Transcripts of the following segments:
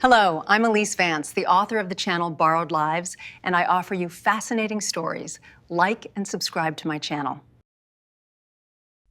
Hello, I'm Elise Vance, the author of the channel Borrowed Lives, and I offer you fascinating stories. Like and subscribe to my channel.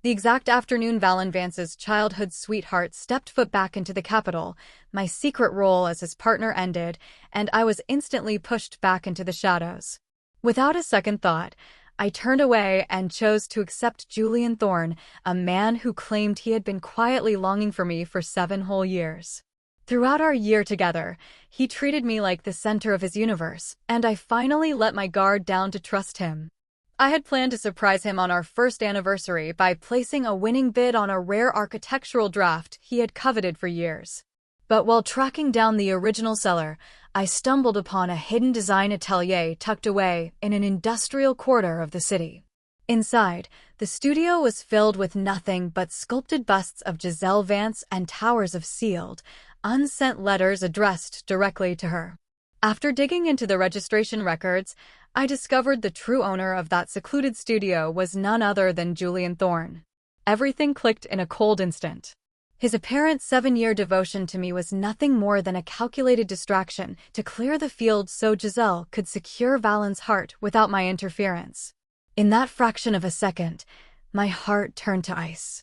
The exact afternoon Valen Vance's childhood sweetheart stepped foot back into the Capitol, my secret role as his partner ended, and I was instantly pushed back into the shadows. Without a second thought, I turned away and chose to accept Julian Thorne, a man who claimed he had been quietly longing for me for 7 whole years. Throughout our year together, he treated me like the center of his universe, and I finally let my guard down to trust him. I had planned to surprise him on our first anniversary by placing a winning bid on a rare architectural draft he had coveted for years. But while tracking down the original seller, I stumbled upon a hidden design atelier tucked away in an industrial quarter of the city. Inside, the studio was filled with nothing but sculpted busts of Giselle Vance and towers of sealed, unsent letters addressed directly to her. After digging into the registration records, I discovered the true owner of that secluded studio was none other than Julian Thorne. Everything clicked in a cold instant. His apparent 7-year devotion to me was nothing more than a calculated distraction to clear the field so Giselle could secure Valen's heart without my interference. In that fraction of a second, my heart turned to ice.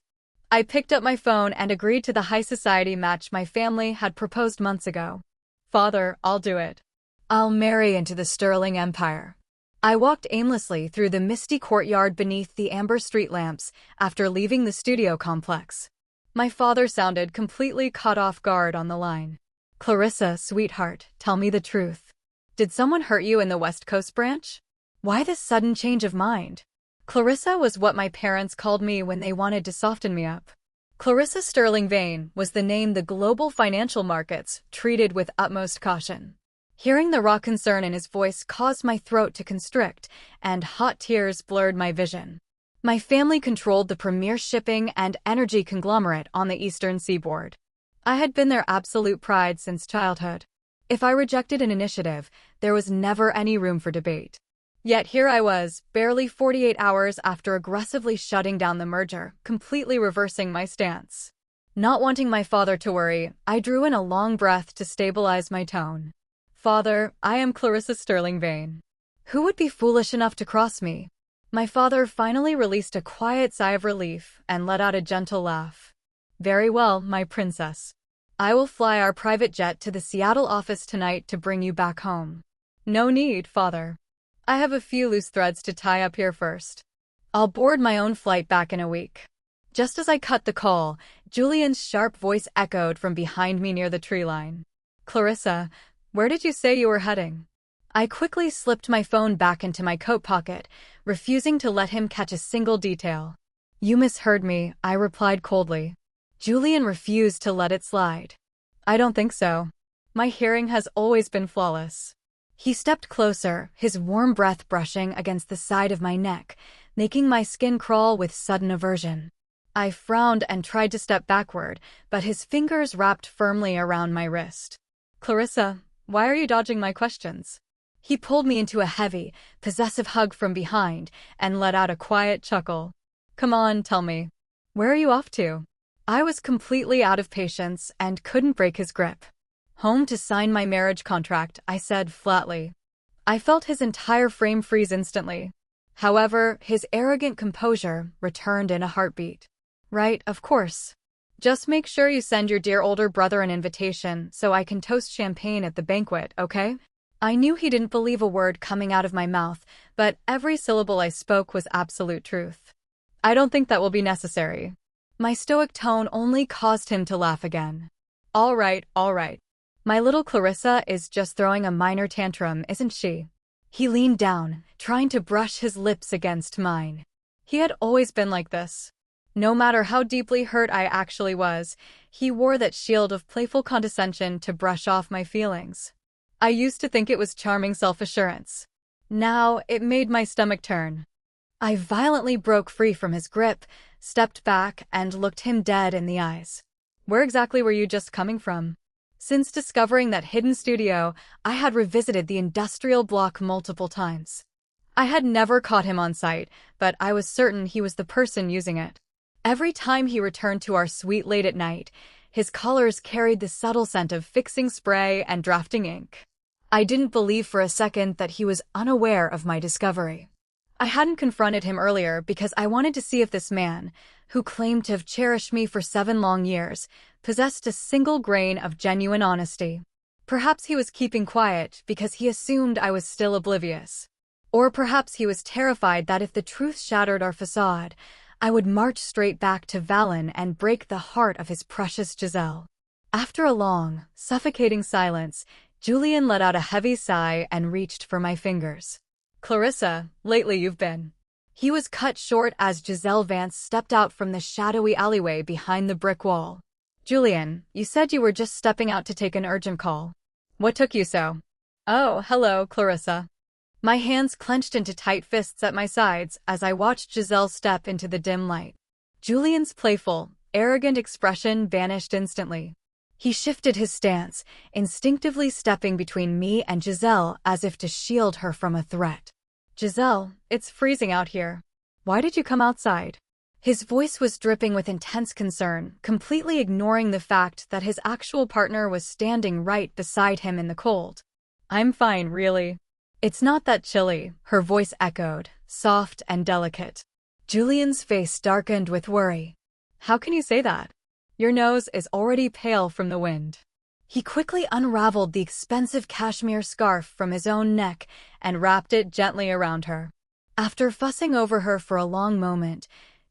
I picked up my phone and agreed to the high society match my family had proposed months ago. Father, I'll do it. I'll marry into the Sterling Empire. I walked aimlessly through the misty courtyard beneath the amber street lamps after leaving the studio complex. My father sounded completely caught off guard on the line. Clarissa, sweetheart, tell me the truth. Did someone hurt you in the West Coast branch? Why this sudden change of mind? Clarissa was what my parents called me when they wanted to soften me up. Clarissa Sterling Vane was the name the global financial markets treated with utmost caution. Hearing the raw concern in his voice caused my throat to constrict, and hot tears blurred my vision. My family controlled the premier shipping and energy conglomerate on the eastern seaboard. I had been their absolute pride since childhood. If I rejected an initiative, there was never any room for debate. Yet here I was, barely 48 hours after aggressively shutting down the merger, completely reversing my stance. Not wanting my father to worry, I drew in a long breath to stabilize my tone. Father, I am Clarissa Sterling Vane. Who would be foolish enough to cross me? My father finally released a quiet sigh of relief and let out a gentle laugh. Very well, my princess. I will fly our private jet to the Seattle office tonight to bring you back home. No need, father. I have a few loose threads to tie up here first. I'll board my own flight back in a week. Just as I cut the call, Julian's sharp voice echoed from behind me near the tree line. Clarissa, where did you say you were heading? I quickly slipped my phone back into my coat pocket, refusing to let him catch a single detail. You misheard me, I replied coldly. Julian refused to let it slide. I don't think so. My hearing has always been flawless. He stepped closer, his warm breath brushing against the side of my neck, making my skin crawl with sudden aversion. I frowned and tried to step backward, but his fingers wrapped firmly around my wrist. Clarissa, why are you dodging my questions? He pulled me into a heavy, possessive hug from behind and let out a quiet chuckle. Come on, tell me. Where are you off to? I was completely out of patience and couldn't break his grip. Home to sign my marriage contract, I said flatly. I felt his entire frame freeze instantly. However, his arrogant composure returned in a heartbeat. Right, of course. Just make sure you send your dear older brother an invitation so I can toast champagne at the banquet, okay? I knew he didn't believe a word coming out of my mouth, but every syllable I spoke was absolute truth. I don't think that will be necessary. My stoic tone only caused him to laugh again. All right, all right. My little Clarissa is just throwing a minor tantrum, isn't she? He leaned down, trying to brush his lips against mine. He had always been like this. No matter how deeply hurt I actually was, he wore that shield of playful condescension to brush off my feelings. I used to think it was charming self-assurance. Now, it made my stomach turn. I violently broke free from his grip, stepped back, and looked him dead in the eyes. Where exactly were you just coming from? Since discovering that hidden studio, I had revisited the industrial block multiple times. I had never caught him on site, but I was certain he was the person using it. Every time he returned to our suite late at night, His colors carried the subtle scent of fixing spray and drafting ink. I didn't believe for a second that he was unaware of my discovery. I hadn't confronted him earlier because I wanted to see if this man, who claimed to have cherished me for 7 long years, possessed a single grain of genuine honesty. Perhaps he was keeping quiet because he assumed I was still oblivious. Or perhaps he was terrified that if the truth shattered our facade, I would march straight back to Valen and break the heart of his precious Giselle. After a long, suffocating silence, Julian let out a heavy sigh and reached for my fingers. "Clarissa, lately you've been..." He was cut short as Giselle Vance stepped out from the shadowy alleyway behind the brick wall. "Julian, you said you were just stepping out to take an urgent call. What took you so?" "Oh, hello, Clarissa." My hands clenched into tight fists at my sides as I watched Giselle step into the dim light. Julian's playful, arrogant expression vanished instantly. He shifted his stance, instinctively stepping between me and Giselle as if to shield her from a threat. "Giselle, it's freezing out here. Why did you come outside?" His voice was dripping with intense concern, completely ignoring the fact that his actual partner was standing right beside him in the cold. "I'm fine, really." "It's not that chilly," her voice echoed, soft and delicate. Julian's face darkened with worry. "How can you say that? Your nose is already pale from the wind." He quickly unraveled the expensive cashmere scarf from his own neck and wrapped it gently around her. After fussing over her for a long moment,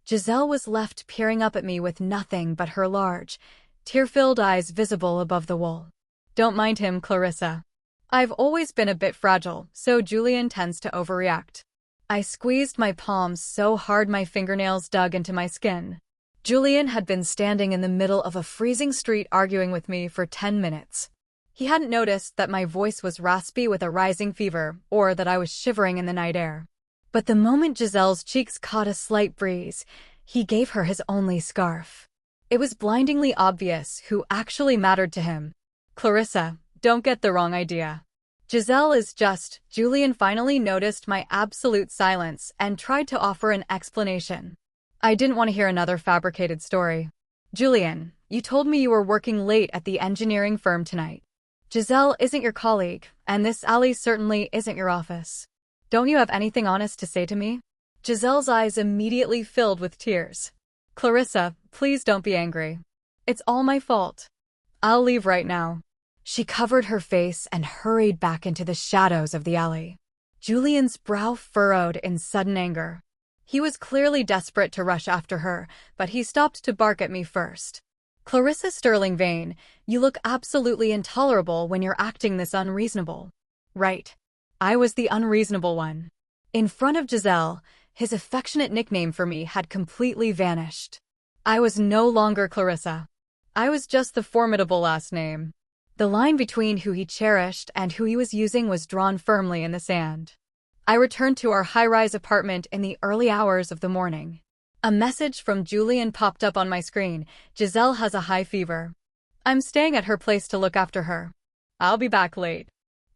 Giselle was left peering up at me with nothing but her large, tear-filled eyes visible above the wool. "Don't mind him, Clarissa. I've always been a bit fragile, so Julian tends to overreact." I squeezed my palms so hard my fingernails dug into my skin. Julian had been standing in the middle of a freezing street arguing with me for 10 minutes. He hadn't noticed that my voice was raspy with a rising fever, or that I was shivering in the night air. But the moment Giselle's cheeks caught a slight breeze, he gave her his only scarf. It was blindingly obvious who actually mattered to him. "Clarissa, don't get the wrong idea. Giselle is just..." Julian finally noticed my absolute silence and tried to offer an explanation. I didn't want to hear another fabricated story. "Julian, you told me you were working late at the engineering firm tonight. Giselle isn't your colleague, and this alley certainly isn't your office. Don't you have anything honest to say to me?" Giselle's eyes immediately filled with tears. "Clarissa, please don't be angry. It's all my fault. I'll leave right now." She covered her face and hurried back into the shadows of the alley. Julian's brow furrowed in sudden anger. He was clearly desperate to rush after her, but he stopped to bark at me first. "Clarissa Sterling Vane, you look absolutely intolerable when you're acting this unreasonable." Right. I was the unreasonable one. In front of Giselle, his affectionate nickname for me had completely vanished. I was no longer Clarissa. I was just the formidable last name. The line between who he cherished and who he was using was drawn firmly in the sand. I returned to our high-rise apartment in the early hours of the morning. A message from Julian popped up on my screen. "Giselle has a high fever. I'm staying at her place to look after her. I'll be back late."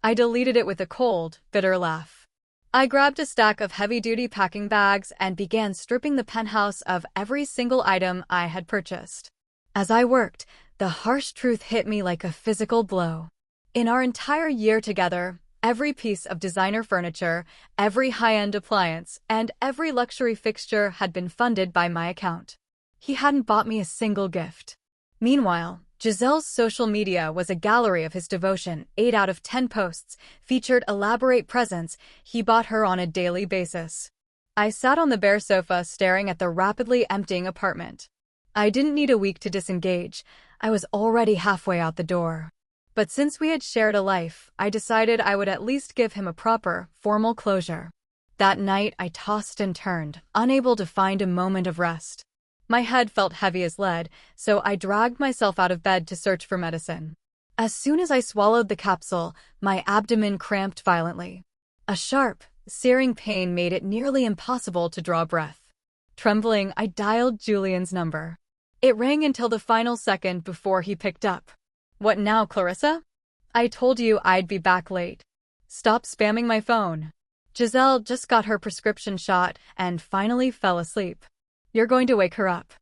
I deleted it with a cold, bitter laugh. I grabbed a stack of heavy-duty packing bags and began stripping the penthouse of every single item I had purchased. As I worked, the harsh truth hit me like a physical blow. In our entire year together, every piece of designer furniture, every high-end appliance, and every luxury fixture had been funded by my account. He hadn't bought me a single gift. Meanwhile, Giselle's social media was a gallery of his devotion. 8 out of 10 posts featured elaborate presents he bought her on a daily basis. I sat on the bare sofa staring at the rapidly emptying apartment. I didn't need a week to disengage. I was already halfway out the door. But since we had shared a life, I decided I would at least give him a proper, formal closure. That night, I tossed and turned, unable to find a moment of rest. My head felt heavy as lead, so I dragged myself out of bed to search for medicine. As soon as I swallowed the capsule, my abdomen cramped violently. A sharp, searing pain made it nearly impossible to draw breath. Trembling, I dialed Julian's number. It rang until the final second before he picked up. "What now, Clarissa? I told you I'd be back late. Stop spamming my phone." Giselle just got her prescription shot and finally fell asleep. "You're going to wake her up."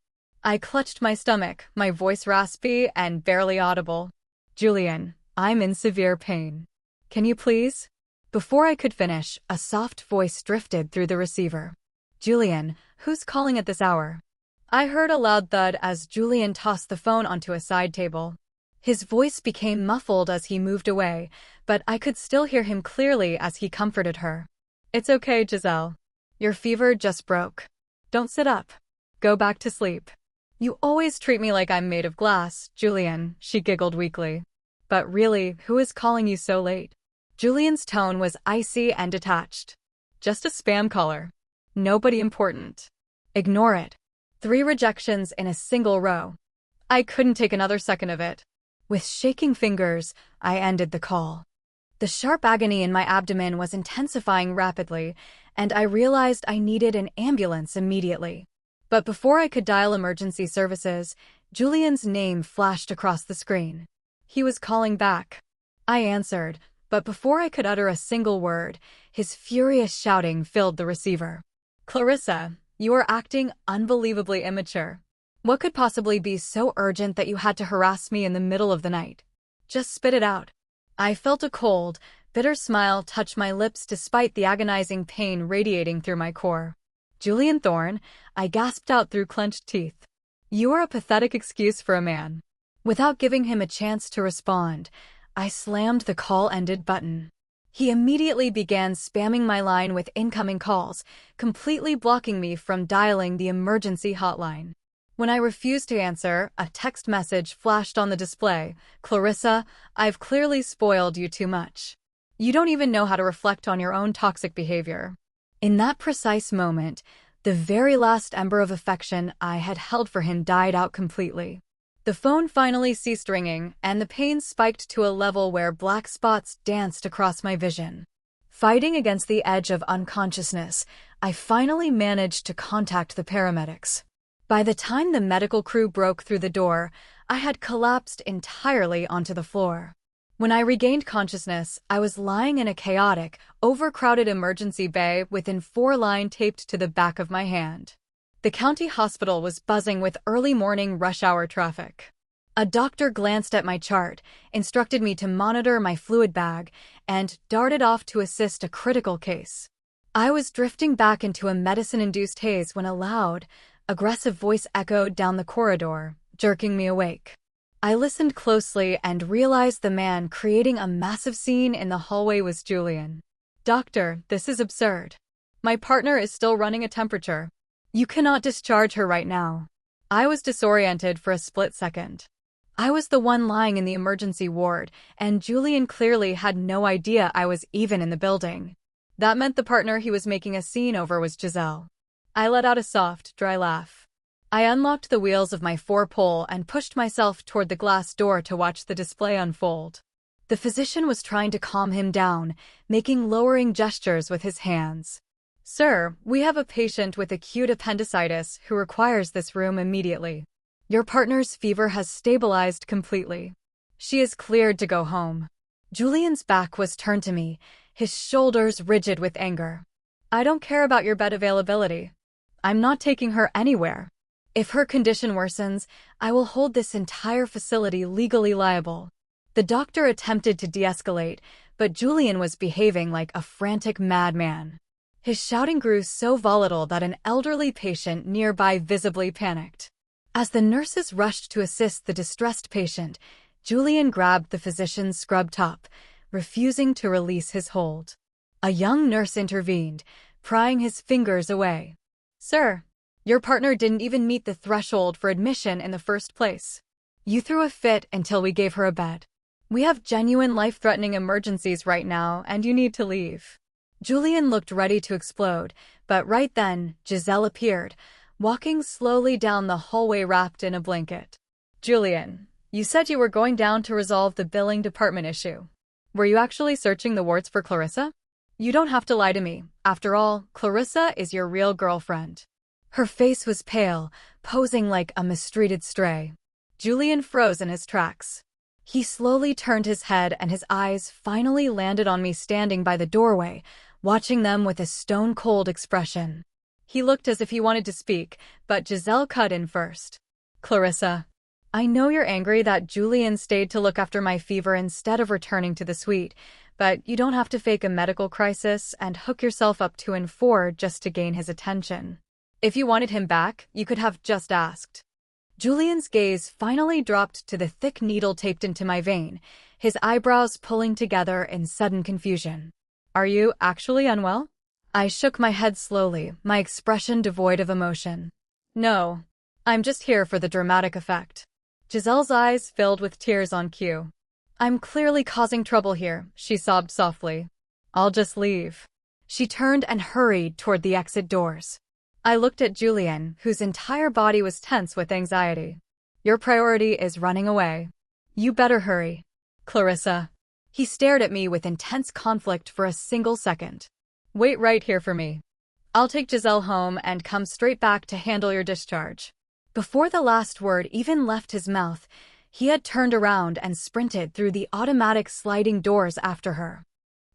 I clutched my stomach, my voice raspy and barely audible. Julian, I'm in severe pain. Can you please? Before I could finish, a soft voice drifted through the receiver. Julian, who's calling at this hour? I heard a loud thud as Julian tossed the phone onto a side table. His voice became muffled as he moved away, but I could still hear him clearly as he comforted her. It's okay, Giselle. Your fever just broke. Don't sit up. Go back to sleep. You always treat me like I'm made of glass, Julian, she giggled weakly. But really, who is calling you so late? Julian's tone was icy and detached. Just a spam caller. Nobody important. Ignore it. 3 rejections in a single row. I couldn't take another second of it. With shaking fingers, I ended the call. The sharp agony in my abdomen was intensifying rapidly, and I realized I needed an ambulance immediately. But before I could dial emergency services, Julian's name flashed across the screen. He was calling back. I answered, but before I could utter a single word, his furious shouting filled the receiver. Clarissa, you are acting unbelievably immature. What could possibly be so urgent that you had to harass me in the middle of the night? Just spit it out. I felt a cold, bitter smile touch my lips despite the agonizing pain radiating through my core. Julian Thorne, I gasped out through clenched teeth. You are a pathetic excuse for a man. Without giving him a chance to respond, I slammed the call-ended button. He immediately began spamming my line with incoming calls, completely blocking me from dialing the emergency hotline. When I refused to answer, a text message flashed on the display. Clarissa, I've clearly spoiled you too much. You don't even know how to reflect on your own toxic behavior. In that precise moment, the very last ember of affection I had held for him died out completely. The phone finally ceased ringing, and the pain spiked to a level where black spots danced across my vision. Fighting against the edge of unconsciousness, I finally managed to contact the paramedics. By the time the medical crew broke through the door, I had collapsed entirely onto the floor. When I regained consciousness, I was lying in a chaotic, overcrowded emergency bay with N4 taped to the back of my hand. The county hospital was buzzing with early morning rush hour traffic. A doctor glanced at my chart, instructed me to monitor my fluid bag, and darted off to assist a critical case. I was drifting back into a medicine-induced haze when a loud, aggressive voice echoed down the corridor, jerking me awake. I listened closely and realized the man creating a massive scene in the hallway was Julian. Doctor, this is absurd. My partner is still running a temperature. You cannot discharge her right now. I was disoriented for a split second. I was the one lying in the emergency ward, and Julian clearly had no idea I was even in the building. That meant the partner he was making a scene over was Giselle. I let out a soft, dry laugh. I unlocked the wheels of my 4-pole and pushed myself toward the glass door to watch the display unfold. The physician was trying to calm him down, making lowering gestures with his hands. Sir, we have a patient with acute appendicitis who requires this room immediately. Your partner's fever has stabilized completely. She is cleared to go home. Julian's back was turned to me, his shoulders rigid with anger. I don't care about your bed availability. I'm not taking her anywhere. If her condition worsens, I will hold this entire facility legally liable. The doctor attempted to de-escalate, but Julian was behaving like a frantic madman. His shouting grew so volatile that an elderly patient nearby visibly panicked. As the nurses rushed to assist the distressed patient, Julian grabbed the physician's scrub top, refusing to release his hold. A young nurse intervened, prying his fingers away. Sir, your partner didn't even meet the threshold for admission in the first place. You threw a fit until we gave her a bed. We have genuine life-threatening emergencies right now, and you need to leave. Julian looked ready to explode, but right then, Giselle appeared, walking slowly down the hallway wrapped in a blanket. Julian, you said you were going down to resolve the billing department issue. Were you actually searching the wards for Clarissa? You don't have to lie to me. After all, Clarissa is your real girlfriend. Her face was pale, posing like a mistreated stray. Julian froze in his tracks. He slowly turned his head and his eyes finally landed on me standing by the doorway, watching them with a stone-cold expression. He looked as if he wanted to speak, but Giselle cut in first. Clarissa, I know you're angry that Julian stayed to look after my fever instead of returning to the suite, but you don't have to fake a medical crisis and hook yourself up to and for just to gain his attention. If you wanted him back, you could have just asked. Julian's gaze finally dropped to the thick needle taped into my vein, his eyebrows pulling together in sudden confusion. Are you actually unwell? I shook my head slowly, my expression devoid of emotion. No, I'm just here for the dramatic effect. Giselle's eyes filled with tears on cue. I'm clearly causing trouble here, she sobbed softly. I'll just leave. She turned and hurried toward the exit doors. I looked at Julian, whose entire body was tense with anxiety. Your priority is running away. You better hurry. Clarissa. He stared at me with intense conflict for a single second. Wait right here for me. I'll take Giselle home and come straight back to handle your discharge. Before the last word even left his mouth, he had turned around and sprinted through the automatic sliding doors after her.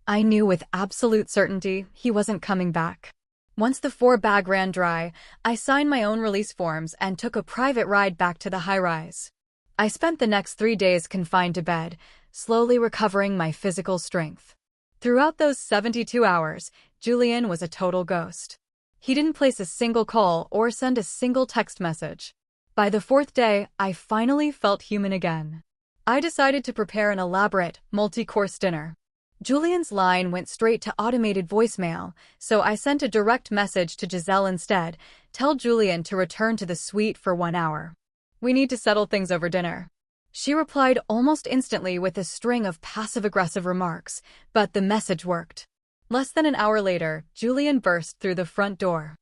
I knew with absolute certainty he wasn't coming back. Once the 4-bag ran dry, I signed my own release forms and took a private ride back to the high-rise. I spent the next 3 days confined to bed, slowly recovering my physical strength. Throughout those 72 hours, Julian was a total ghost. He didn't place a single call or send a single text message. By the 4th day, I finally felt human again. I decided to prepare an elaborate, multi-course dinner. Julian's line went straight to automated voicemail, so I sent a direct message to Giselle instead. Tell Julian to return to the suite for 1 hour. We need to settle things over dinner. She replied almost instantly with a string of passive-aggressive remarks, but the message worked. Less than an hour later, Julian burst through the front door.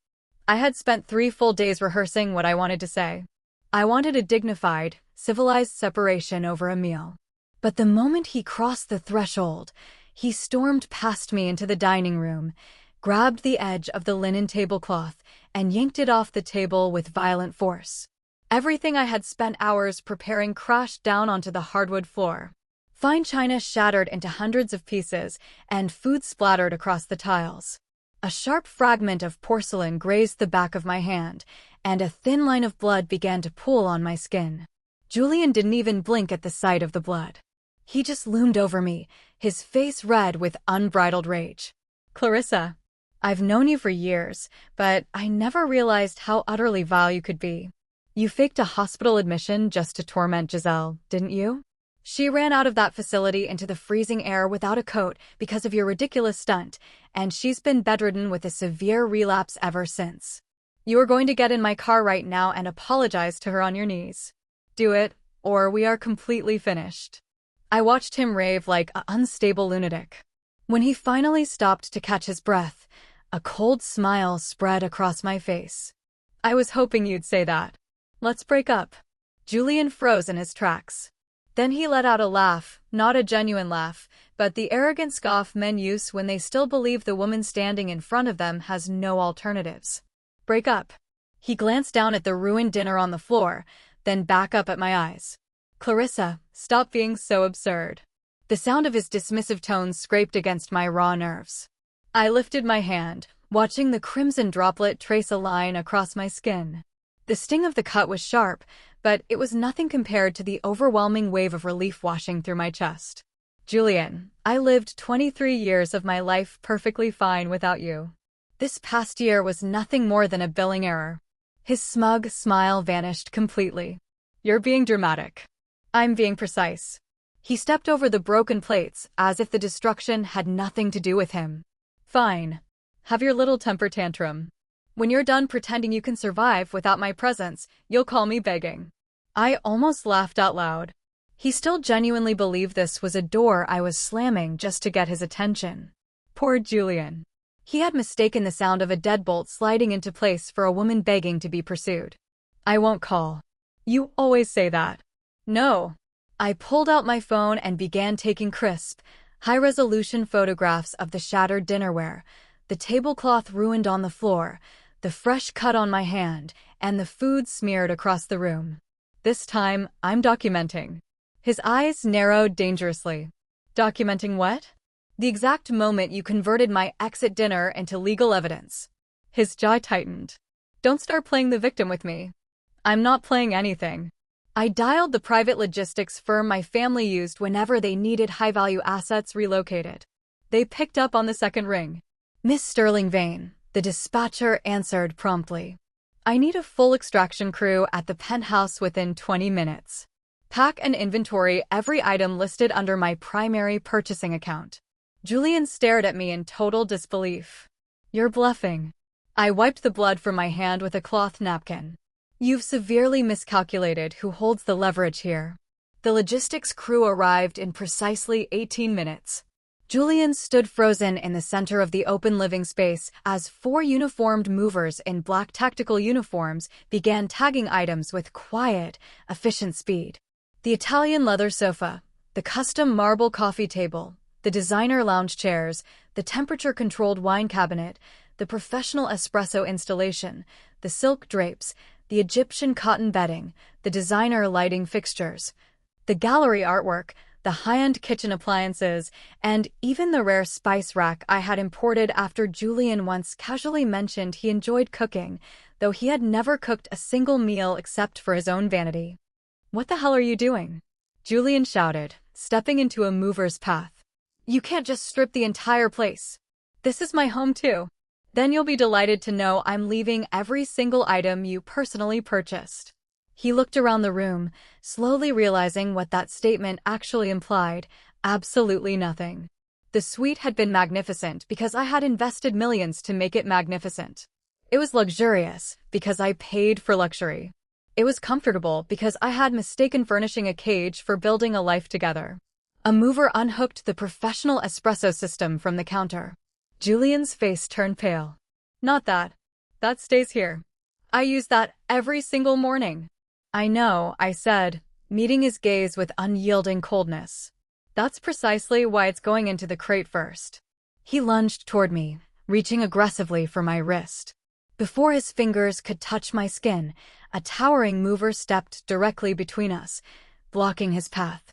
I had spent 3 full days rehearsing what I wanted to say. I wanted a dignified, civilized separation over a meal. But the moment he crossed the threshold, he stormed past me into the dining room, grabbed the edge of the linen tablecloth, and yanked it off the table with violent force. Everything I had spent hours preparing crashed down onto the hardwood floor. Fine china shattered into hundreds of pieces, and food splattered across the tiles. A sharp fragment of porcelain grazed the back of my hand, and a thin line of blood began to pool on my skin. Julian didn't even blink at the sight of the blood. He just loomed over me, his face red with unbridled rage. Clarissa, I've known you for years, but I never realized how utterly vile you could be. You faked a hospital admission just to torment Giselle, didn't you? She ran out of that facility into the freezing air without a coat because of your ridiculous stunt, and she's been bedridden with a severe relapse ever since. You are going to get in my car right now and apologize to her on your knees. Do it, or we are completely finished. I watched him rave like an unstable lunatic. When he finally stopped to catch his breath, a cold smile spread across my face. I was hoping you'd say that. Let's break up. Julian froze in his tracks. Then he let out a laugh, not a genuine laugh, but the arrogant scoff men use when they still believe the woman standing in front of them has no alternatives. Break up. He glanced down at the ruined dinner on the floor, then back up at my eyes. Clarissa, stop being so absurd. The sound of his dismissive tones scraped against my raw nerves. I lifted my hand, watching the crimson droplet trace a line across my skin. The sting of the cut was sharp, but it was nothing compared to the overwhelming wave of relief washing through my chest. Julian, I lived 23 years of my life perfectly fine without you. This past year was nothing more than a billing error. His smug smile vanished completely. You're being dramatic. I'm being precise. He stepped over the broken plates as if the destruction had nothing to do with him. Fine. Have your little temper tantrum. When you're done pretending you can survive without my presence, you'll call me begging. I almost laughed out loud. He still genuinely believed this was a door I was slamming just to get his attention. Poor Julian. He had mistaken the sound of a deadbolt sliding into place for a woman begging to be pursued. I won't call. You always say that. No. I pulled out my phone and began taking crisp, high-resolution photographs of the shattered dinnerware, the tablecloth ruined on the floor, the fresh cut on my hand, and the food smeared across the room. This time, I'm documenting. His eyes narrowed dangerously. Documenting what? The exact moment you converted my exit dinner into legal evidence. His jaw tightened. Don't start playing the victim with me. I'm not playing anything. I dialed the private logistics firm my family used whenever they needed high-value assets relocated. They picked up on the second ring. Miss Sterling Vane, the dispatcher answered promptly. I need a full extraction crew at the penthouse within 20 minutes. Pack and inventory every item listed under my primary purchasing account. Julian stared at me in total disbelief. You're bluffing. I wiped the blood from my hand with a cloth napkin. You've severely miscalculated who holds the leverage here. The logistics crew arrived in precisely 18 minutes. Julian stood frozen in the center of the open living space as 4 uniformed movers in black tactical uniforms began tagging items with quiet, efficient speed. The Italian leather sofa, the custom marble coffee table, the designer lounge chairs, the temperature-controlled wine cabinet, the professional espresso installation, the silk drapes, the Egyptian cotton bedding, the designer lighting fixtures, the gallery artwork, the high-end kitchen appliances, and even the rare spice rack I had imported after Julian once casually mentioned he enjoyed cooking, though he had never cooked a single meal except for his own vanity. What the hell are you doing? Julian shouted, stepping into a mover's path. You can't just strip the entire place. This is my home too. Then you'll be delighted to know I'm leaving every single item you personally purchased. He looked around the room, slowly realizing what that statement actually implied. Absolutely nothing. The suite had been magnificent because I had invested millions to make it magnificent. It was luxurious because I paid for luxury. It was comfortable because I had mistaken furnishing a cage for building a life together. A mover unhooked the professional espresso system from the counter. Julian's face turned pale. Not that. That stays here. I use that every single morning. I know, I said, meeting his gaze with unyielding coldness. That's precisely why it's going into the crate first. He lunged toward me, reaching aggressively for my wrist. Before his fingers could touch my skin, a towering mover stepped directly between us, blocking his path.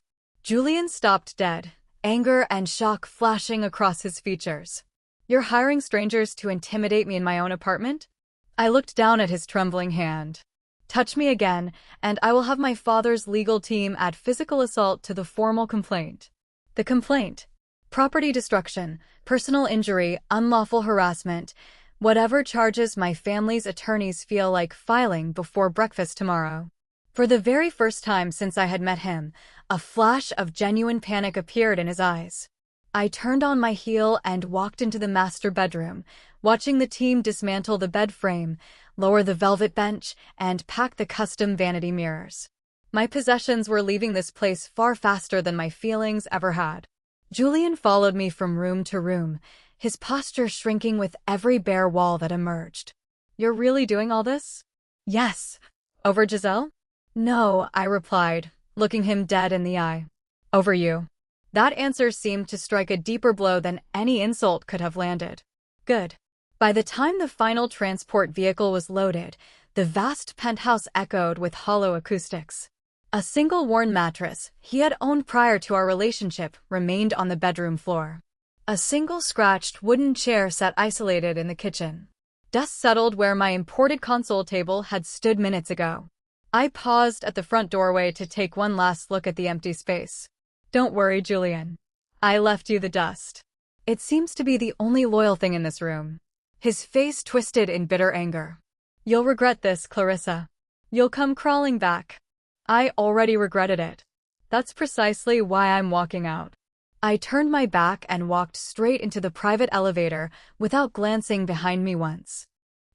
Julian stopped dead, anger and shock flashing across his features. You're hiring strangers to intimidate me in my own apartment? I looked down at his trembling hand. Touch me again, and I will have my father's legal team add physical assault to the formal complaint. The complaint. Property destruction, personal injury, unlawful harassment, whatever charges my family's attorneys feel like filing before breakfast tomorrow. For the very first time since I had met him, a flash of genuine panic appeared in his eyes. I turned on my heel and walked into the master bedroom, watching the team dismantle the bed frame, lower the velvet bench, and pack the custom vanity mirrors. My possessions were leaving this place far faster than my feelings ever had. Julian followed me from room to room, his posture shrinking with every bare wall that emerged. You're really doing all this? Yes. Over Giselle? No, I replied, looking him dead in the eye. Over you. That answer seemed to strike a deeper blow than any insult could have landed. Good. By the time the final transport vehicle was loaded, the vast penthouse echoed with hollow acoustics. A single worn mattress he had owned prior to our relationship remained on the bedroom floor. A single scratched wooden chair sat isolated in the kitchen. Dust settled where my imported console table had stood minutes ago. I paused at the front doorway to take one last look at the empty space. Don't worry, Julian. I left you the dust. It seems to be the only loyal thing in this room. His face twisted in bitter anger. You'll regret this, Clarissa. You'll come crawling back. I already regretted it. That's precisely why I'm walking out. I turned my back and walked straight into the private elevator without glancing behind me once.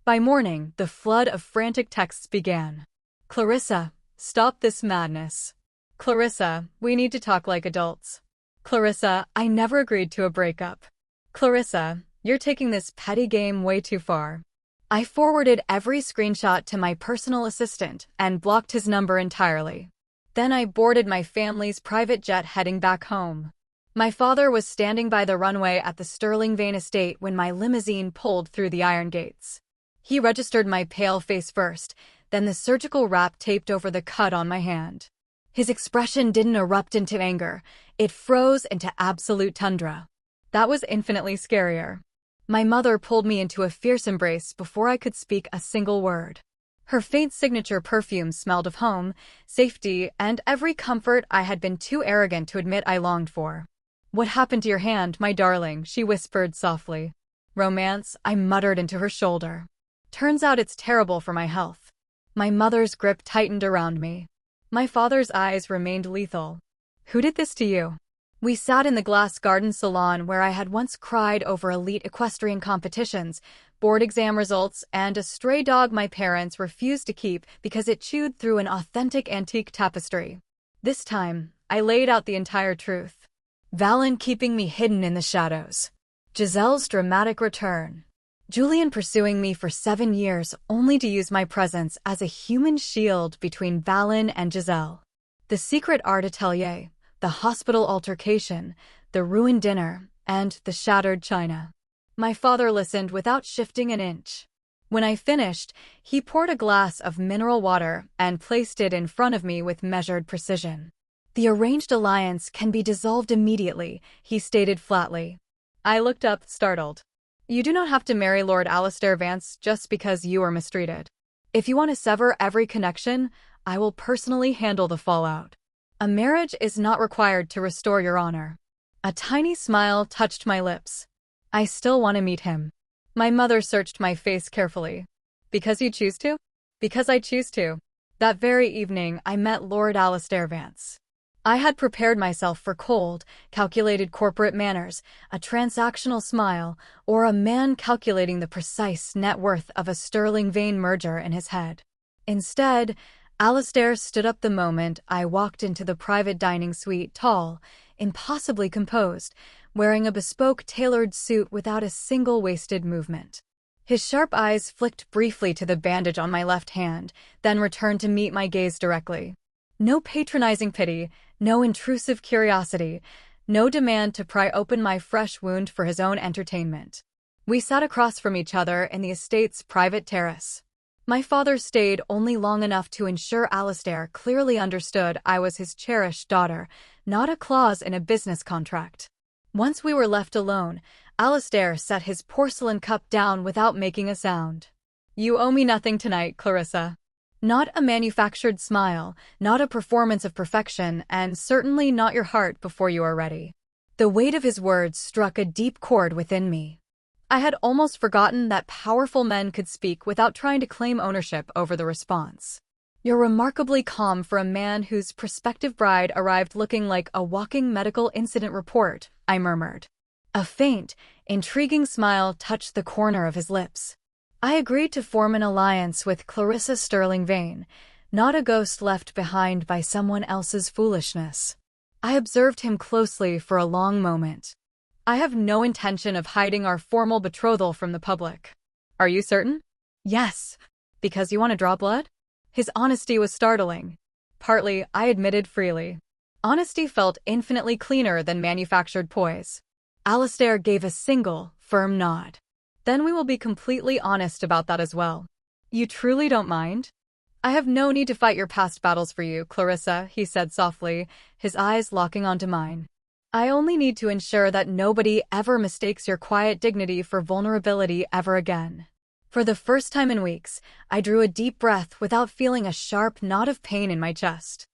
By morning, the flood of frantic texts began. Clarissa, stop this madness. Clarissa, we need to talk like adults. Clarissa, I never agreed to a breakup. Clarissa, you're taking this petty game way too far. I forwarded every screenshot to my personal assistant and blocked his number entirely. Then I boarded my family's private jet heading back home. My father was standing by the runway at the Sterling Vane estate when my limousine pulled through the iron gates. He registered my pale face first, then the surgical wrap taped over the cut on my hand. His expression didn't erupt into anger, it froze into absolute tundra. That was infinitely scarier. My mother pulled me into a fierce embrace before I could speak a single word. Her faint signature perfume smelled of home, safety, and every comfort I had been too arrogant to admit I longed for. "What happened to your hand, my darling?" she whispered softly. "Romance," I muttered into her shoulder. "Turns out it's terrible for my health." My mother's grip tightened around me. My father's eyes remained lethal. "Who did this to you?" We sat in the glass garden salon where I had once cried over elite equestrian competitions, board exam results, and a stray dog my parents refused to keep because it chewed through an authentic antique tapestry. This time, I laid out the entire truth. Valen keeping me hidden in the shadows. Giselle's dramatic return. Julian pursuing me for 7 years only to use my presence as a human shield between Valen and Giselle. The secret art atelier, the hospital altercation, the ruined dinner, and the shattered china. My father listened without shifting an inch. When I finished, he poured a glass of mineral water and placed it in front of me with measured precision. "The arranged alliance can be dissolved immediately," he stated flatly. I looked up, startled. "You do not have to marry Lord Alistair Vance just because you were mistreated. If you want to sever every connection, I will personally handle the fallout. A marriage is not required to restore your honor." A tiny smile touched my lips. "I still want to meet him." My mother searched my face carefully. "Because you choose to?" "Because I choose to." That very evening, I met Lord Alistair Vance. I had prepared myself for cold, calculated corporate manners, a transactional smile, or a man calculating the precise net worth of a Sterling Vane merger in his head. Instead, Alistair stood up the moment I walked into the private dining suite, tall, impossibly composed, wearing a bespoke tailored suit without a single wasted movement. His sharp eyes flicked briefly to the bandage on my left hand, then returned to meet my gaze directly. No patronizing pity, no intrusive curiosity, no demand to pry open my fresh wound for his own entertainment. We sat across from each other in the estate's private terrace. My father stayed only long enough to ensure Alistair clearly understood I was his cherished daughter, not a clause in a business contract. Once we were left alone, Alistair set his porcelain cup down without making a sound. "You owe me nothing tonight, Clarissa." Not a manufactured smile, not a performance of perfection, and certainly not your heart before you are ready. The weight of his words struck a deep chord within me. I had almost forgotten that powerful men could speak without trying to claim ownership over the response. "You're remarkably calm for a man whose prospective bride arrived looking like a walking medical incident report," I murmured. A faint, intriguing smile touched the corner of his lips. "I agreed to form an alliance with Clarissa Sterling Vane, not a ghost left behind by someone else's foolishness." I observed him closely for a long moment. "I have no intention of hiding our formal betrothal from the public." "Are you certain?" "Yes." "Because you want to draw blood?" His honesty was startling. "Partly," I admitted freely. Honesty felt infinitely cleaner than manufactured poise. Alistair gave a single, firm nod. "Then we will be completely honest about that as well." "You truly don't mind?" "I have no need to fight your past battles for you, Clarissa," he said softly, his eyes locking onto mine. "I only need to ensure that nobody ever mistakes your quiet dignity for vulnerability ever again." For the first time in weeks, I drew a deep breath without feeling a sharp knot of pain in my chest.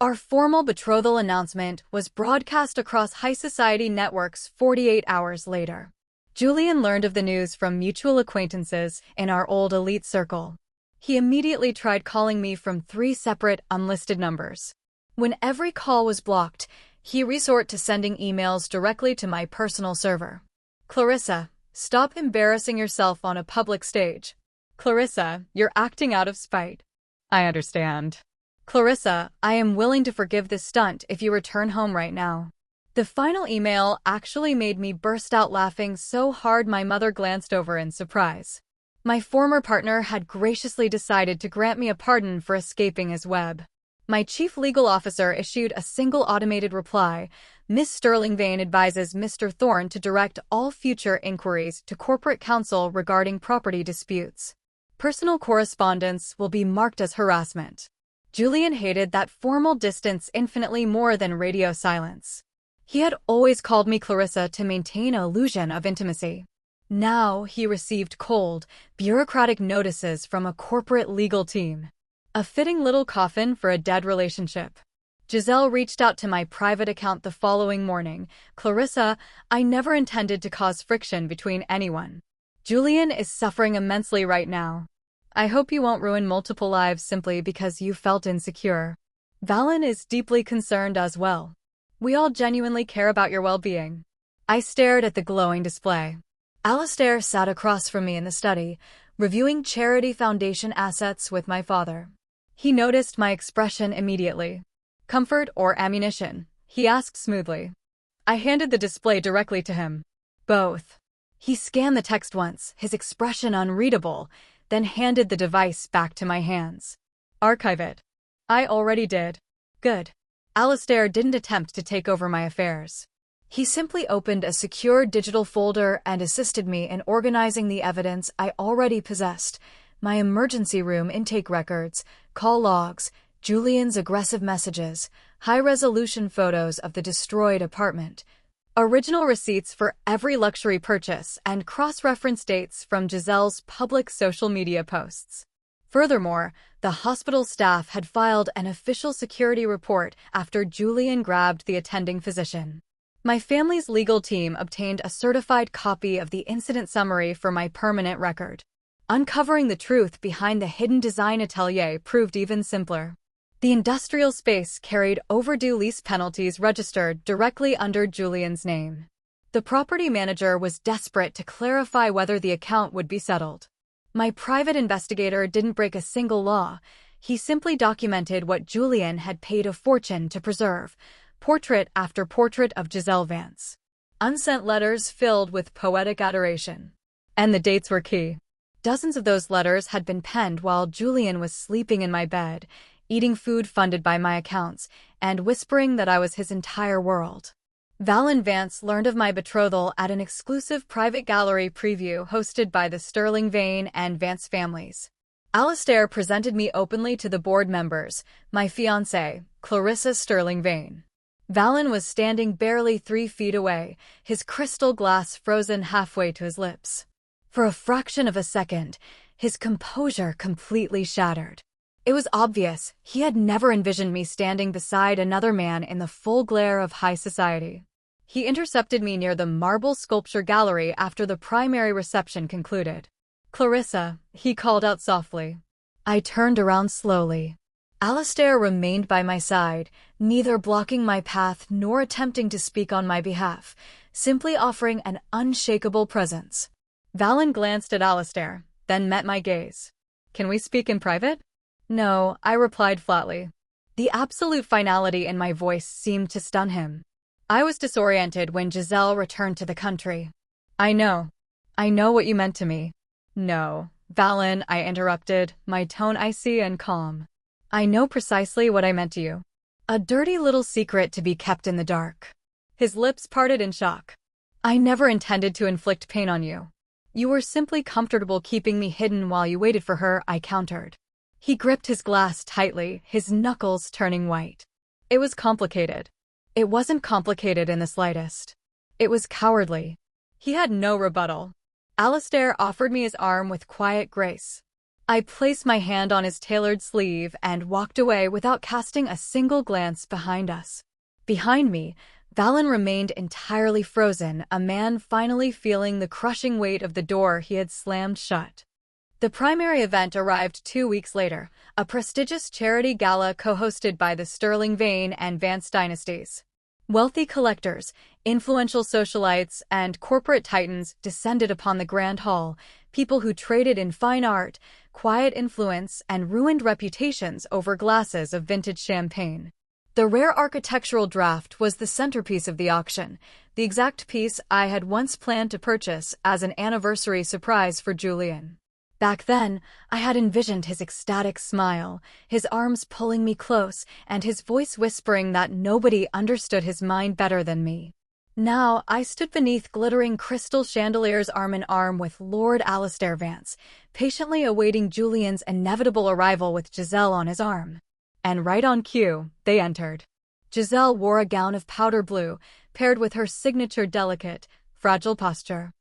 Our formal betrothal announcement was broadcast across high society networks 48 hours later. Julian learned of the news from mutual acquaintances in our old elite circle. He immediately tried calling me from 3 separate, unlisted numbers. When every call was blocked, he resorted to sending emails directly to my personal server. "Clarissa, stop embarrassing yourself on a public stage." "Clarissa, you're acting out of spite." "I understand." "Clarissa, I am willing to forgive this stunt if you return home right now." The final email actually made me burst out laughing so hard my mother glanced over in surprise. My former partner had graciously decided to grant me a pardon for escaping his web. My chief legal officer issued a single automated reply: "Miss Sterling Vane advises Mr. Thorne to direct all future inquiries to corporate counsel regarding property disputes. Personal correspondence will be marked as harassment." Julian hated that formal distance infinitely more than radio silence. He had always called me Clarissa to maintain an illusion of intimacy. Now he received cold, bureaucratic notices from a corporate legal team. A fitting little coffin for a dead relationship. Giselle reached out to my private account the following morning. Clarissa, I never intended to cause friction between anyone. Julian is suffering immensely right now. I hope you won't ruin multiple lives simply because you felt insecure. Valen is deeply concerned as well. We all genuinely care about your well-being. I stared at the glowing display. Alistair sat across from me in the study, reviewing Charity Foundation assets with my father. He noticed my expression immediately. Comfort or ammunition? He asked smoothly. I handed the display directly to him. Both. He scanned the text once, his expression unreadable, then handed the device back to my hands. Archive it. I already did. Good. Alistair didn't attempt to take over my affairs. He simply opened a secure digital folder and assisted me in organizing the evidence I already possessed: my emergency room intake records, call logs, Julian's aggressive messages, high-resolution photos of the destroyed apartment, original receipts for every luxury purchase, and cross-reference dates from Giselle's public social media posts. Furthermore, the hospital staff had filed an official security report after Julian grabbed the attending physician. My family's legal team obtained a certified copy of the incident summary for my permanent record. Uncovering the truth behind the hidden design atelier proved even simpler. The industrial space carried overdue lease penalties registered directly under Julian's name. The property manager was desperate to clarify whether the account would be settled. My private investigator didn't break a single law. He simply documented what Julian had paid a fortune to preserve: portrait after portrait of Giselle Vance. Unsent letters filled with poetic adoration. And the dates were key. Dozens of those letters had been penned while Julian was sleeping in my bed, eating food funded by my accounts, and whispering that I was his entire world. Valen Vance learned of my betrothal at an exclusive private gallery preview hosted by the Sterling Vane and Vance families. Alistair presented me openly to the board members, my fiancée, Clarissa Sterling Vane. Valen was standing barely 3 feet away, his crystal glass frozen halfway to his lips. For a fraction of a second, his composure completely shattered. It was obvious he had never envisioned me standing beside another man in the full glare of high society. He intercepted me near the marble sculpture gallery after the primary reception concluded. Clarissa, he called out softly. I turned around slowly. Alistair remained by my side, neither blocking my path nor attempting to speak on my behalf, simply offering an unshakable presence. Valen glanced at Alistair, then met my gaze. Can we speak in private? No, I replied flatly. The absolute finality in my voice seemed to stun him. I was disoriented when Giselle returned to the country. I know what you meant to me. No, Valen, I interrupted, my tone icy and calm. I know precisely what I meant to you. A dirty little secret to be kept in the dark. His lips parted in shock. I never intended to inflict pain on you. You were simply comfortable keeping me hidden while you waited for her, I countered. He gripped his glass tightly, his knuckles turning white. It was complicated. It wasn't complicated in the slightest. It was cowardly. He had no rebuttal. Alistair offered me his arm with quiet grace. I placed my hand on his tailored sleeve and walked away without casting a single glance behind us. Behind me, Valen remained entirely frozen, a man finally feeling the crushing weight of the door he had slammed shut. The primary event arrived 2 weeks later, a prestigious charity gala co-hosted by the Sterling Vane and Vance dynasties. Wealthy collectors, influential socialites, and corporate titans descended upon the grand hall, people who traded in fine art, quiet influence, and ruined reputations over glasses of vintage champagne. The rare architectural draft was the centerpiece of the auction, the exact piece I had once planned to purchase as an anniversary surprise for Julian. Back then, I had envisioned his ecstatic smile, his arms pulling me close, and his voice whispering that nobody understood his mind better than me. Now, I stood beneath glittering crystal chandeliers arm in arm with Lord Alistair Vance, patiently awaiting Julian's inevitable arrival with Giselle on his arm. And right on cue, they entered. Giselle wore a gown of powder blue, paired with her signature delicate, fragile posture.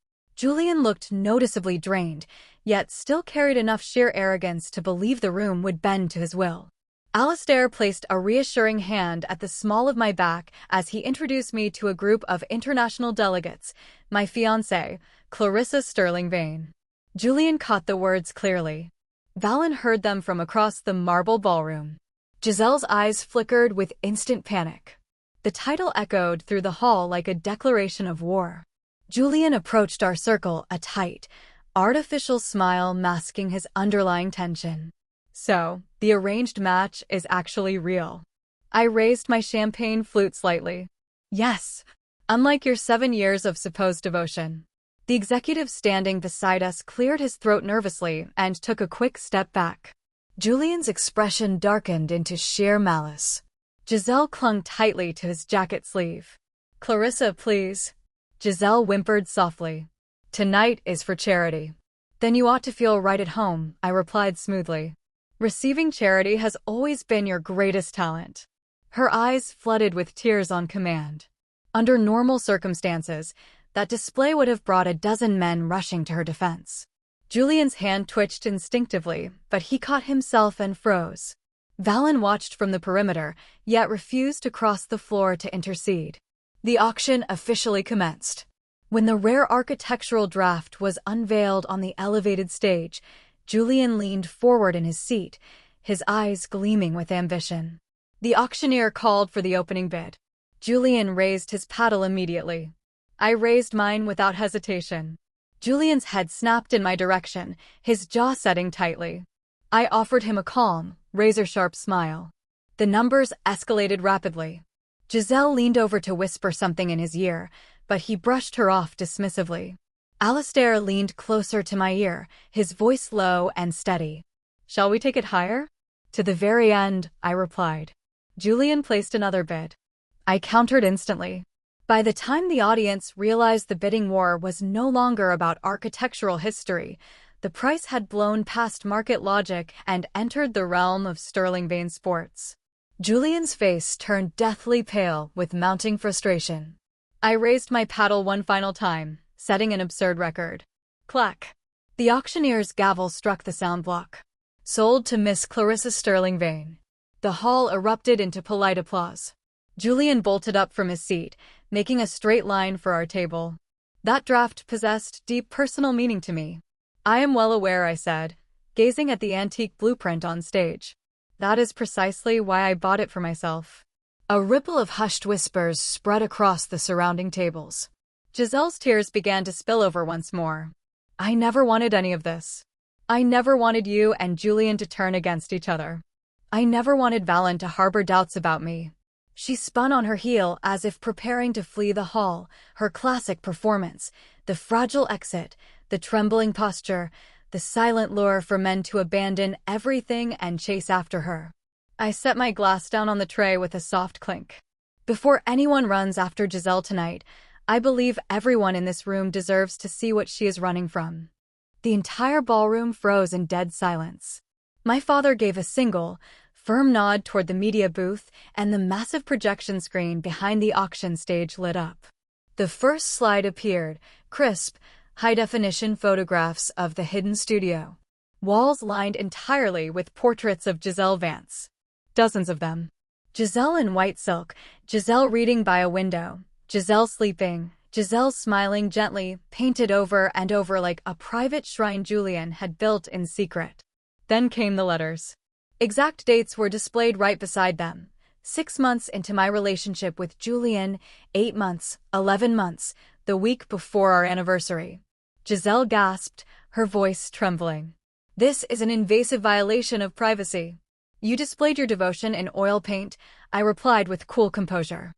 Julian looked noticeably drained, yet still carried enough sheer arrogance to believe the room would bend to his will. Alistair placed a reassuring hand at the small of my back as he introduced me to a group of international delegates, my fiancée, Clarissa Sterling Vane. Julian caught the words clearly. Valen heard them from across the marble ballroom. Giselle's eyes flickered with instant panic. The title echoed through the hall like a declaration of war. Julian approached our circle, a tight, artificial smile masking his underlying tension. So, the arranged match is actually real. I raised my champagne flute slightly. Yes, unlike your 7 years of supposed devotion. The executive standing beside us cleared his throat nervously and took a quick step back. Julian's expression darkened into sheer malice. Giselle clung tightly to his jacket sleeve. "Clarissa, please." Giselle whimpered softly. "Tonight is for charity." "Then you ought to feel right at home," I replied smoothly. "Receiving charity has always been your greatest talent." Her eyes flooded with tears on command. Under normal circumstances, that display would have brought a dozen men rushing to her defense. Julian's hand twitched instinctively, but he caught himself and froze. Valen watched from the perimeter, yet refused to cross the floor to intercede. The auction officially commenced. When the rare architectural draft was unveiled on the elevated stage, Julian leaned forward in his seat, his eyes gleaming with ambition. The auctioneer called for the opening bid. Julian raised his paddle immediately. I raised mine without hesitation. Julian's head snapped in my direction, his jaw setting tightly. I offered him a calm, razor-sharp smile. The numbers escalated rapidly. Giselle leaned over to whisper something in his ear, but he brushed her off dismissively. Alistair leaned closer to my ear, his voice low and steady. "Shall we take it higher?" "To the very end," I replied. Julian placed another bid. I countered instantly. By the time the audience realized the bidding war was no longer about architectural history, the price had blown past market logic and entered the realm of Sterling Vane sports. Julian's face turned deathly pale with mounting frustration. I raised my paddle one final time, setting an absurd record. Clack! The auctioneer's gavel struck the sound block. "Sold to Miss Clarissa Sterling Vane." The hall erupted into polite applause. Julian bolted up from his seat, making a straight line for our table. That draft possessed deep personal meaning to me. "I am well aware," I said, gazing at the antique blueprint on stage. "That is precisely why I bought it for myself." A ripple of hushed whispers spread across the surrounding tables. Giselle's tears began to spill over once more. "I never wanted any of this. I never wanted you and Julian to turn against each other. I never wanted Valen to harbor doubts about me." She spun on her heel as if preparing to flee the hall, her classic performance, the fragile exit, the trembling posture, the silent lure for men to abandon everything and chase after her. I set my glass down on the tray with a soft clink. "Before anyone runs after Giselle tonight, I believe everyone in this room deserves to see what she is running from." The entire ballroom froze in dead silence. My father gave a single, firm nod toward the media booth, and the massive projection screen behind the auction stage lit up. The first slide appeared, crisp, high-definition photographs of the hidden studio. Walls lined entirely with portraits of Giselle Vance. Dozens of them. Giselle in white silk, Giselle reading by a window, Giselle sleeping, Giselle smiling gently, painted over and over like a private shrine Julian had built in secret. Then came the letters. Exact dates were displayed right beside them. 6 months into my relationship with Julian, 8 months, 11 months, the week before our anniversary. Giselle gasped, her voice trembling. "This is an invasive violation of privacy." "You displayed your devotion in oil paint," I replied with cool composure.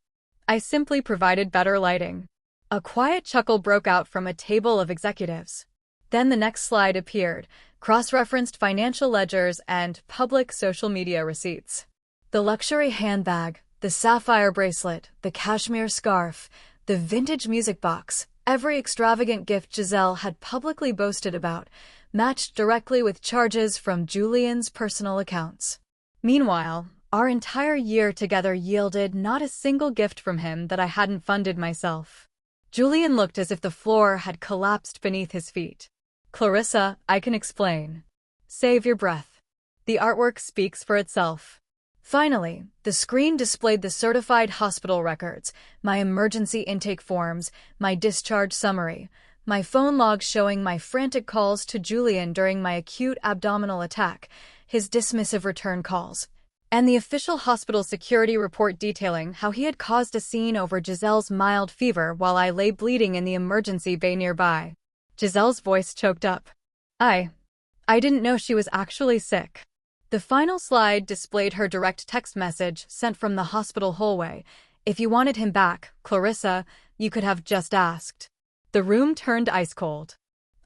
"I simply provided better lighting." A quiet chuckle broke out from a table of executives. Then the next slide appeared, cross-referenced financial ledgers and public social media receipts. The luxury handbag, the sapphire bracelet, the cashmere scarf, the vintage music box, every extravagant gift Giselle had publicly boasted about, matched directly with charges from Julian's personal accounts. Meanwhile, our entire year together yielded not a single gift from him that I hadn't funded myself. Julian looked as if the floor had collapsed beneath his feet. Clarissa, I can explain. Save your breath. The artwork speaks for itself. Finally, the screen displayed the certified hospital records, my emergency intake forms, my discharge summary, my phone logs showing my frantic calls to Julian during my acute abdominal attack, his dismissive return calls, and the official hospital security report detailing how he had caused a scene over Giselle's mild fever while I lay bleeding in the emergency bay nearby. Giselle's voice choked up. I didn't know she was actually sick. The final slide displayed her direct text message sent from the hospital hallway. If you wanted him back, Clarissa, you could have just asked. The room turned ice cold.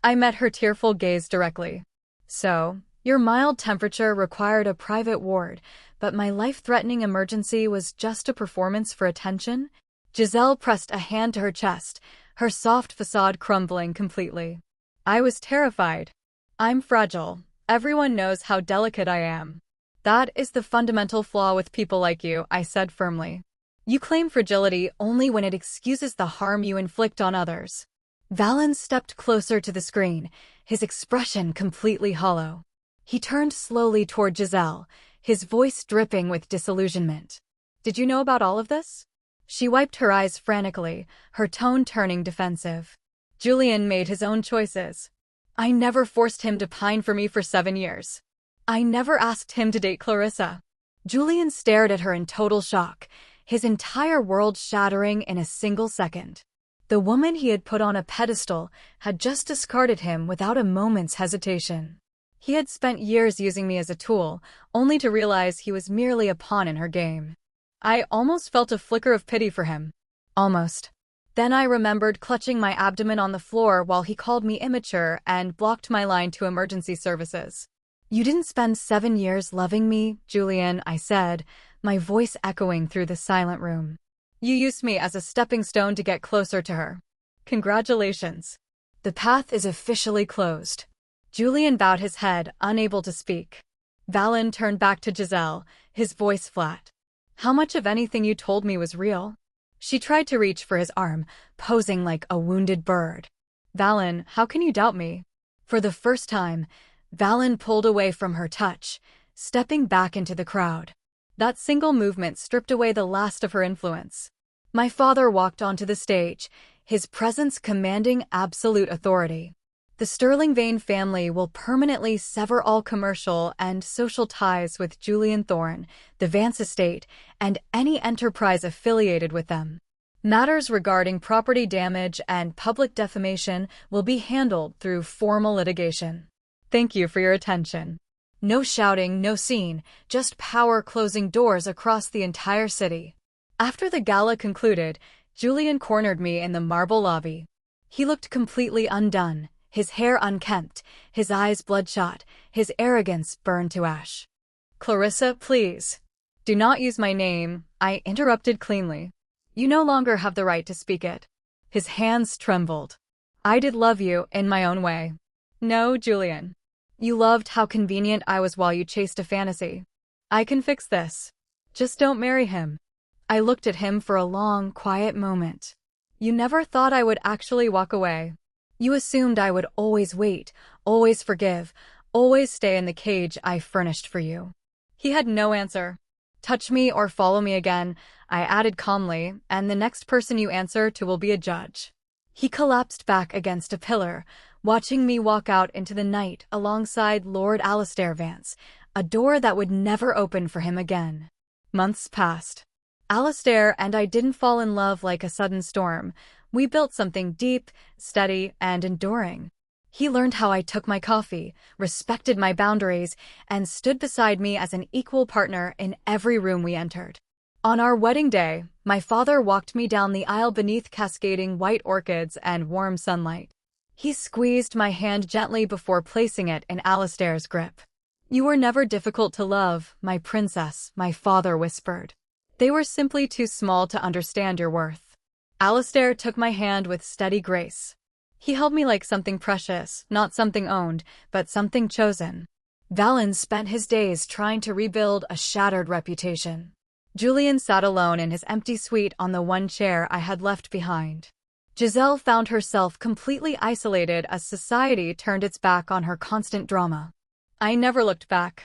I met her tearful gaze directly. So, your mild temperature required a private ward, but my life-threatening emergency was just a performance for attention? Giselle pressed a hand to her chest, her soft facade crumbling completely. I was terrified. I'm fragile. Everyone knows how delicate I am. That is the fundamental flaw with people like you, I said firmly. You claim fragility only when it excuses the harm you inflict on others. Valance stepped closer to the screen, his expression completely hollow. He turned slowly toward Giselle, his voice dripping with disillusionment. Did you know about all of this? She wiped her eyes frantically, her tone turning defensive. Julian made his own choices. I never forced him to pine for me for 7 years. I never asked him to date Clarissa. Julian stared at her in total shock, his entire world shattering in a single second. The woman he had put on a pedestal had just discarded him without a moment's hesitation. He had spent years using me as a tool, only to realize he was merely a pawn in her game. I almost felt a flicker of pity for him. Almost. Then I remembered clutching my abdomen on the floor while he called me immature and blocked my line to emergency services. You didn't spend 7 years loving me, Julian, I said, my voice echoing through the silent room. You used me as a stepping stone to get closer to her. Congratulations. The path is officially closed. Julian bowed his head, unable to speak. Valin turned back to Giselle, his voice flat. How much of anything you told me was real? She tried to reach for his arm, posing like a wounded bird. Valin, how can you doubt me? For the first time, Valin pulled away from her touch, stepping back into the crowd. That single movement stripped away the last of her influence. My father walked onto the stage, his presence commanding absolute authority. The Sterling Vane family will permanently sever all commercial and social ties with Julian Thorne, the Vance estate, and any enterprise affiliated with them. Matters regarding property damage and public defamation will be handled through formal litigation. Thank you for your attention. No shouting, no scene, just power closing doors across the entire city. After the gala concluded, Julian cornered me in the marble lobby. He looked completely undone. His hair unkempt, his eyes bloodshot, his arrogance burned to ash. Clarissa, please. Do not use my name, I interrupted cleanly. You no longer have the right to speak it. His hands trembled. I did love you in my own way. No, Julian. You loved how convenient I was while you chased a fantasy. I can fix this. Just don't marry him. I looked at him for a long, quiet moment. You never thought I would actually walk away. You assumed I would always wait, always forgive, always stay in the cage I furnished for you. He had no answer. Touch me or follow me again, I added calmly, and the next person you answer to will be a judge. He collapsed back against a pillar, watching me walk out into the night alongside Lord Alistair Vance, a door that would never open for him again. Months passed. Alistair and I didn't fall in love like a sudden storm. We built something deep, steady, and enduring. He learned how I took my coffee, respected my boundaries, and stood beside me as an equal partner in every room we entered. On our wedding day, my father walked me down the aisle beneath cascading white orchids and warm sunlight. He squeezed my hand gently before placing it in Alistair's grip. You were never difficult to love, my princess, my father whispered. They were simply too small to understand your worth. Alistair took my hand with steady grace. He held me like something precious, not something owned, but something chosen. Valens spent his days trying to rebuild a shattered reputation. Julian sat alone in his empty suite on the one chair I had left behind. Giselle found herself completely isolated as society turned its back on her constant drama. I never looked back.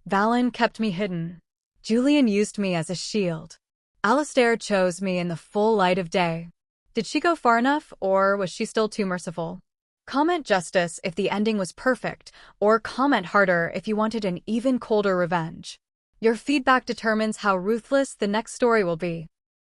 Valen kept me hidden. Julian used me as a shield. Alistair chose me in the full light of day. Did she go far enough, or was she still too merciful? Comment justice if the ending was perfect, or comment harder if you wanted an even colder revenge. Your feedback determines how ruthless the next story will be.